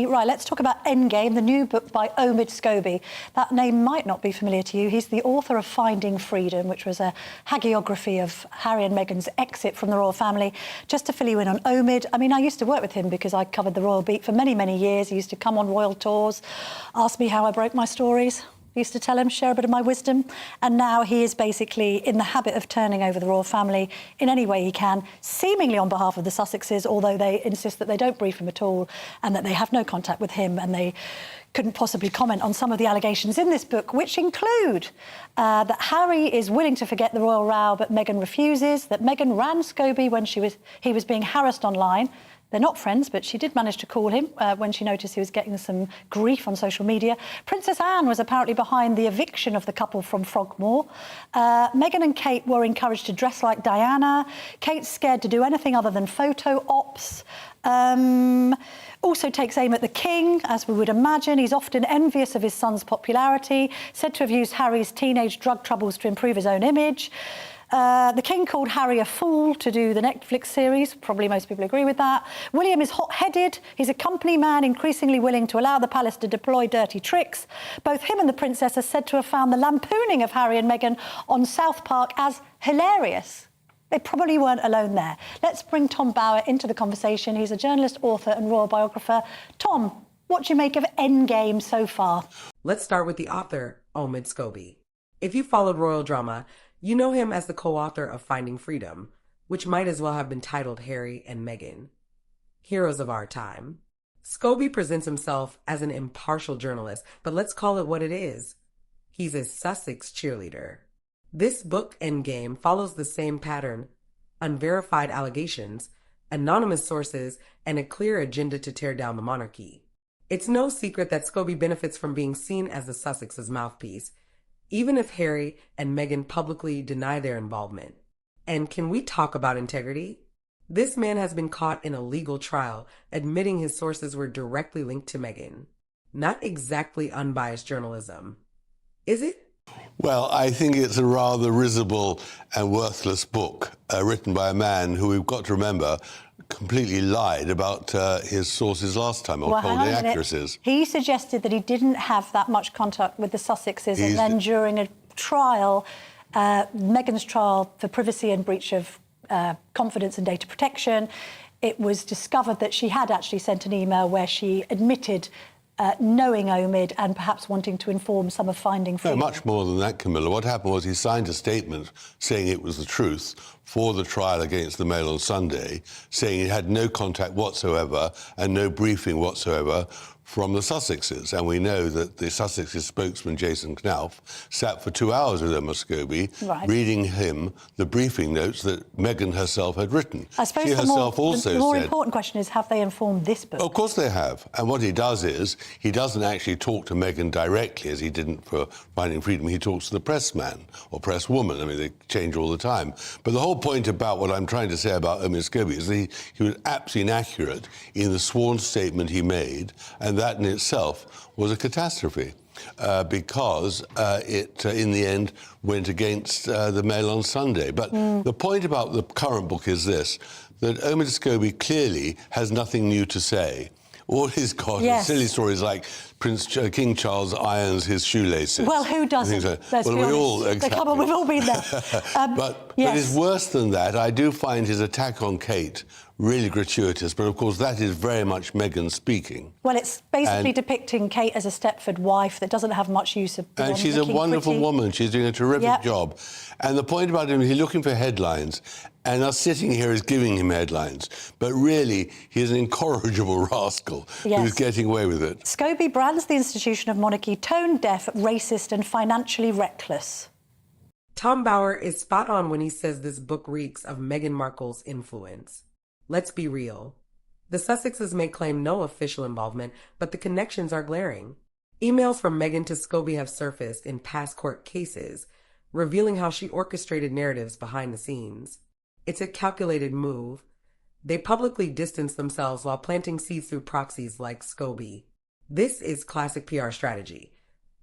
Right, let's talk about Endgame, the new book by Omid Scobie. That name might not be familiar to you. He's the author of Finding Freedom, which was a hagiography of Harry and Meghan's exit from the royal family. Just to fill you in on Omid, I mean, I used to work with him because I covered the royal beat for many, many years. He used to come on royal tours, ask me how I broke my stories. I used to tell him, share a bit of my wisdom. And now he is basically in the habit of turning over the royal family in any way he can, seemingly on behalf of the Sussexes, although they insist that they don't brief him at all and that they have no contact with him and they couldn't possibly comment on some of the allegations in this book, which include that Harry is willing to forget the royal row, but Meghan refuses, that Meghan ran Scobie when he was being harassed online. They're not friends, but she did manage to call him when she noticed he was getting some grief on social media. Princess Anne was apparently behind the eviction of the couple from Frogmore. Meghan and Kate were encouraged to dress like Diana. Kate's scared to do anything other than photo ops. Also takes aim at the king, as we would imagine. He's often envious of his son's popularity, said to have used Harry's teenage drug troubles to improve his own image. The King called Harry a fool to do the Netflix series. Probably most people agree with that. William is hot-headed. He's a company man, increasingly willing to allow the palace to deploy dirty tricks. Both him and the princess are said to have found the lampooning of Harry and Meghan on South Park as hilarious. They probably weren't alone there. Let's bring Tom Bower into the conversation. He's a journalist, author and royal biographer. Tom, what do you make of Endgame so far? Let's start with the author, Omid Scobie. If you followed royal drama, you know him as the co-author of Finding Freedom, which might as well have been titled Harry and Meghan, Heroes of Our Time. Scobie presents himself as an impartial journalist, but let's call it what it is. He's a Sussex cheerleader. This book, Endgame, follows the same pattern: unverified allegations, anonymous sources, and a clear agenda to tear down the monarchy. It's no secret that Scobie benefits from being seen as the Sussex's mouthpiece, even if Harry and Meghan publicly deny their involvement. And can we talk about integrity? This man has been caught in a legal trial, admitting his sources were directly linked to Meghan. Not exactly unbiased journalism, is it? Well, I think it's a rather risible and worthless book written by a man who, we've got to remember, completely lied about his sources last time, or told the accuracies. He suggested that he didn't have that much contact with the Sussexes, and then during a trial, Meghan's trial for privacy and breach of confidence and data protection, it was discovered that she had actually sent an email where she admitted knowing Omid and perhaps wanting to inform some of Finding Freedom. No, much more than that, Camilla. What happened was he signed a statement saying it was the truth for the trial against the Mail on Sunday, saying he had no contact whatsoever and no briefing whatsoever from the Sussexes. And we know that the Sussexes spokesman, Jason Knauf, sat for 2 hours with Omid Scobie, reading him the briefing notes that Meghan herself had written. I suppose she herself also the more said, important question is, have they informed this book? Of course they have. And what he does is, he doesn't actually talk to Meghan directly, as he didn't for Finding Freedom. He talks to the pressman or presswoman. I mean, they change all the time. But the whole point about what I'm trying to say about Omid Scobie is that he was absolutely inaccurate in the sworn statement he made, and that in itself was a catastrophe because it, in the end, went against the Mail on Sunday. But the point about the current book is this, that Omid Scobie clearly has nothing new to say. All he's got is silly stories like King Charles irons his shoelaces. Well, who doesn't? Let's be honest. Come on, we've all been there. But it's worse than that. I do find his attack on Kate really gratuitous, but of course that is very much Meghan speaking. Well, it's basically depicting Kate as a Stepford wife that doesn't have much use of... And she's a wonderful woman. She's doing a terrific job. And the point about him, he's looking for headlines, and us sitting here is giving him headlines. But really, he's an incorrigible rascal who's getting away with it. Scobie brands the institution of monarchy tone-deaf, racist and financially reckless. Tom Bower is spot on when he says this book reeks of Meghan Markle's influence. Let's be real. The Sussexes may claim no official involvement, but the connections are glaring. Emails from Meghan to Scobie have surfaced in past court cases, revealing how she orchestrated narratives behind the scenes. It's a calculated move. They publicly distance themselves while planting seeds through proxies like Scobie. This is classic PR strategy.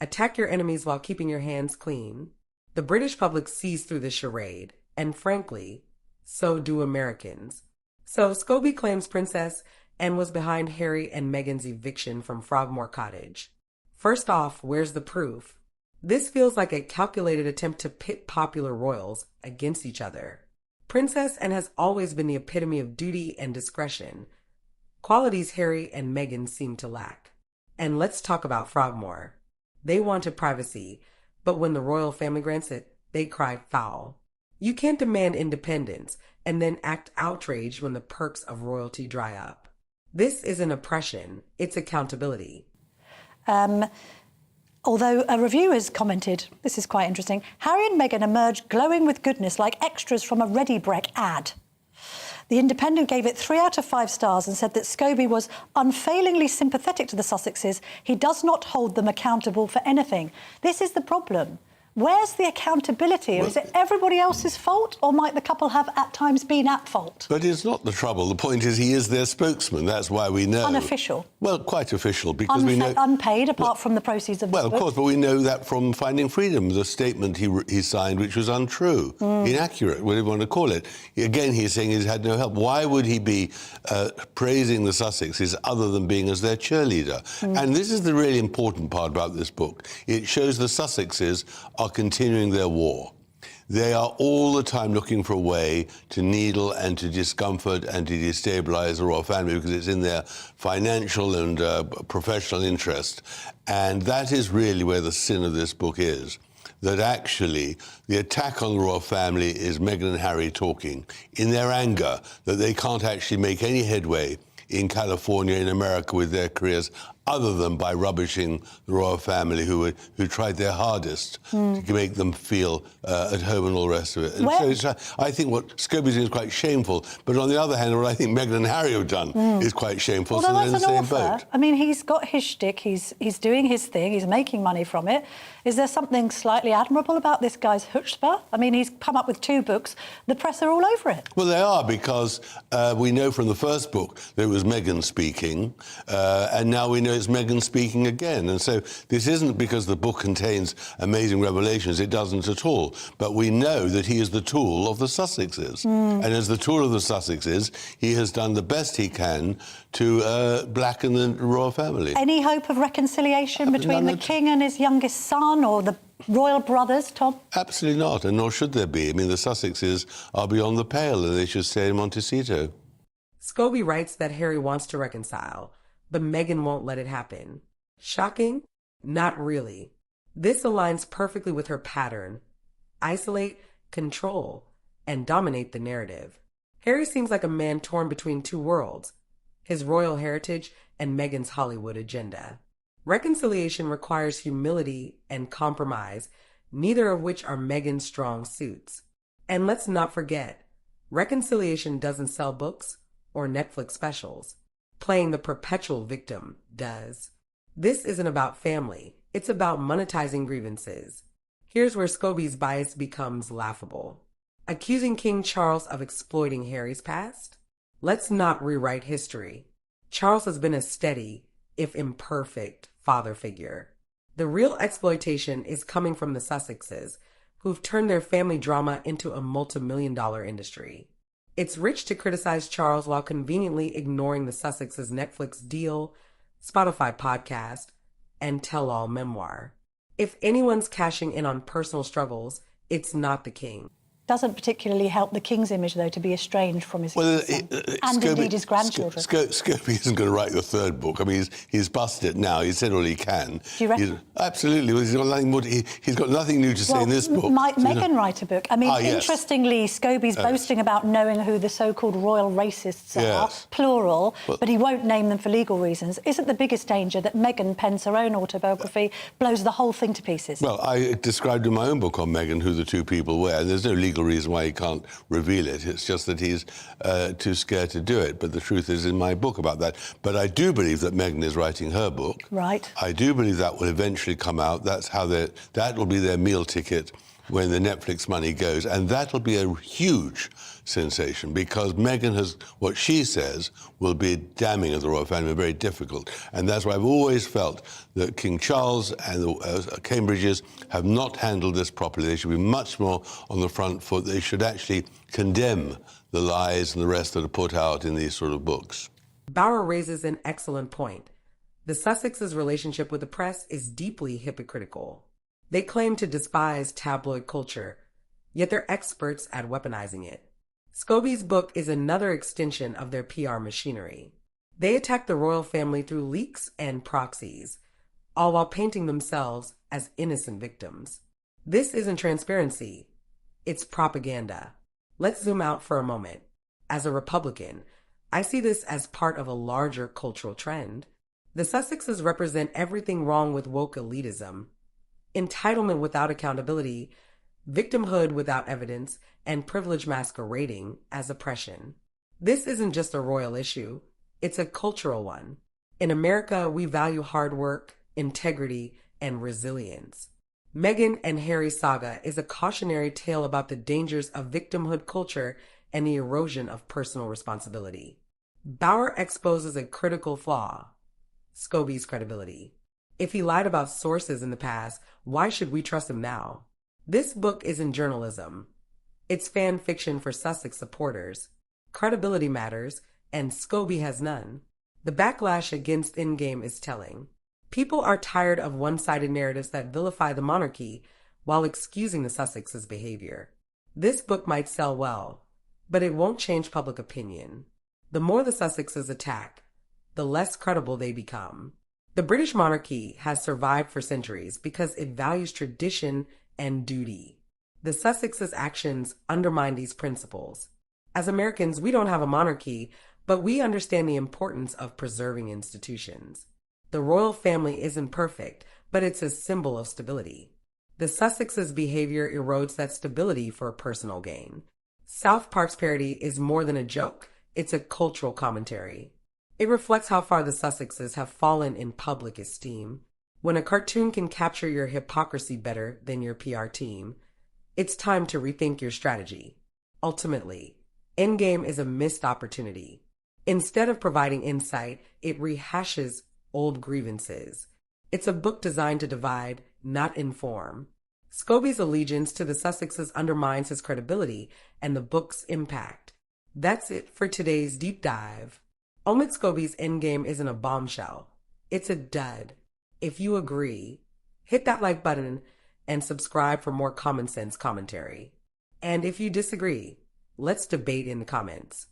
Attack your enemies while keeping your hands clean. The British public sees through the charade, and frankly, so do Americans. So Scobie claims Princess and was behind Harry and Meghan's eviction from Frogmore Cottage. First off, where's the proof? This feels like a calculated attempt to pit popular royals against each other. Princess Anne has always been the epitome of duty and discretion, qualities Harry and Meghan seem to lack. And let's talk about Frogmore. They wanted privacy, but when the royal family grants it, they cry foul. You can't demand independence and then act outraged when the perks of royalty dry up. This isn't oppression, it's accountability. Although a review has commented, this is quite interesting, Harry and Meghan emerged glowing with goodness like extras from a Ready Brek ad. The Independent gave it 3 out of 5 stars and said that Scobie was unfailingly sympathetic to the Sussexes. He does not hold them accountable for anything. This is the problem. Where's the accountability? Is it everybody else's fault, or might the couple have at times been at fault? But it's not the trouble. The point is he is their spokesman. That's why we know. Unofficial? Well, quite official, because we know... Unpaid, apart from the proceeds of the Well, book. of course, but we know that from Finding Freedom, the statement he signed, which was untrue, inaccurate, whatever you want to call it. Again, he's saying he's had no help. Why would he be praising the Sussexes other than being as their cheerleader? And this is the really important part about this book. It shows the Sussexes are continuing their war. They are all the time looking for a way to needle and to discomfort and to destabilise the royal family because it's in their financial and professional interest. And that is really where the sin of this book is. That actually the attack on the royal family is Meghan and Harry talking in their anger that they can't actually make any headway in California, in America, with their careers, other than by rubbishing the royal family, who tried their hardest to make them feel at home and all the rest of it. And so I think what Scobie's doing is quite shameful, but on the other hand, what I think Meghan and Harry have done is quite shameful, Although so they're in the as an same author, boat. I mean, he's got his shtick, he's doing his thing, he's making money from it. Is there something slightly admirable about this guy's chutzpah? I mean, he's come up with 2 books. The press are all over it. Well, they are, because we know from the first book that it was Meghan speaking, and now we know it's Meghan speaking again. And so this isn't because the book contains amazing revelations. It doesn't at all. But we know that he is the tool of the Sussexes. And as the tool of the Sussexes, he has done the best he can to blacken the royal family. Any hope of reconciliation between the king and his youngest son, or the royal brothers, Tom? Absolutely not, and nor should there be. I mean, the Sussexes are beyond the pale, and they should stay in Montecito. Scobie writes that Harry wants to reconcile, but Meghan won't let it happen. Shocking? Not really. This aligns perfectly with her pattern: isolate, control, and dominate the narrative. Harry seems like a man torn between 2 worlds, his royal heritage and Meghan's Hollywood agenda. Reconciliation requires humility and compromise, neither of which are Meghan's strong suits. And let's not forget, reconciliation doesn't sell books or Netflix specials. Playing the perpetual victim does. This isn't about family. It's about monetizing grievances. Here's where Scobie's bias becomes laughable. Accusing King Charles of exploiting Harry's past? Let's not rewrite history. Charles has been a steady, if imperfect, father figure. The real exploitation is coming from the Sussexes, who've turned their family drama into a multi-million-dollar industry. It's rich to criticize Charles while conveniently ignoring the Sussexes' Netflix deal, Spotify podcast, and tell-all memoir. If anyone's cashing in on personal struggles, it's not the king. Doesn't particularly help the king's image, though, to be estranged from his son, and indeed his grandchildren. Scobie isn't going to write the 3rd book. I mean, he's busted it now. He's said all he can. Do you reckon? Absolutely. Well, he's got nothing new to say in this book. Might Meghan write a book? I mean, yes. Interestingly, Scobie's boasting about knowing who the so-called royal racists are, plural, but he won't name them for legal reasons. Isn't the biggest danger that Meghan pens her own autobiography, blows the whole thing to pieces? Well, I described in my own book on Meghan who the 2 people were, and there's no legal reason why he can't reveal it. It's just that he's too scared to do it. But the truth is in my book about that. But I do believe that Meghan is writing her book. Right. I do believe that will eventually come out. That's how that will be their meal ticket when the Netflix money goes. And that'll be a huge sensation, because Meghan has, what she says will be damning of the royal family, very difficult. And that's why I've always felt that King Charles and the Cambridges have not handled this properly. They should be much more on the front foot. They should actually condemn the lies and the rest that are put out in these sort of books. Bower raises an excellent point. The Sussexes' relationship with the press is deeply hypocritical. They claim to despise tabloid culture, yet they're experts at weaponizing it. Scobie's book is another extension of their PR machinery. They attack the royal family through leaks and proxies, all while painting themselves as innocent victims. This isn't transparency, it's propaganda. Let's zoom out for a moment. As a Republican, I see this as part of a larger cultural trend. The Sussexes represent everything wrong with woke elitism: entitlement without accountability, victimhood without evidence, and privilege masquerading as oppression. This isn't just a royal issue, it's a cultural one. In America, we value hard work, integrity, and resilience. Meghan and Harry's saga is a cautionary tale about the dangers of victimhood culture and the erosion of personal responsibility. Bower exposes a critical flaw: Scobie's credibility. If he lied about sources in the past, why should we trust him now? This book isn't journalism. It's fan fiction for Sussex supporters. Credibility matters, and Scobie has none. The backlash against Endgame is telling. People are tired of one-sided narratives that vilify the monarchy while excusing the Sussexes' behavior. This book might sell well, but it won't change public opinion. The more the Sussexes attack, the less credible they become. The British monarchy has survived for centuries because it values tradition and duty. The Sussexes' actions undermine these principles. As Americans, we don't have a monarchy, but we understand the importance of preserving institutions. The royal family isn't perfect, but it's a symbol of stability. The Sussexes' behavior erodes that stability for personal gain. South Park's parody is more than a joke, it's a cultural commentary. It reflects how far the Sussexes have fallen in public esteem. When a cartoon can capture your hypocrisy better than your PR team, it's time to rethink your strategy. Ultimately, Endgame is a missed opportunity. Instead of providing insight, it rehashes old grievances. It's a book designed to divide, not inform. Scobie's allegiance to the Sussexes undermines his credibility and the book's impact. That's it for today's deep dive. Omid Scobie's Endgame isn't a bombshell. It's a dud. If you agree, hit that like button and subscribe for more common sense commentary. And if you disagree, let's debate in the comments.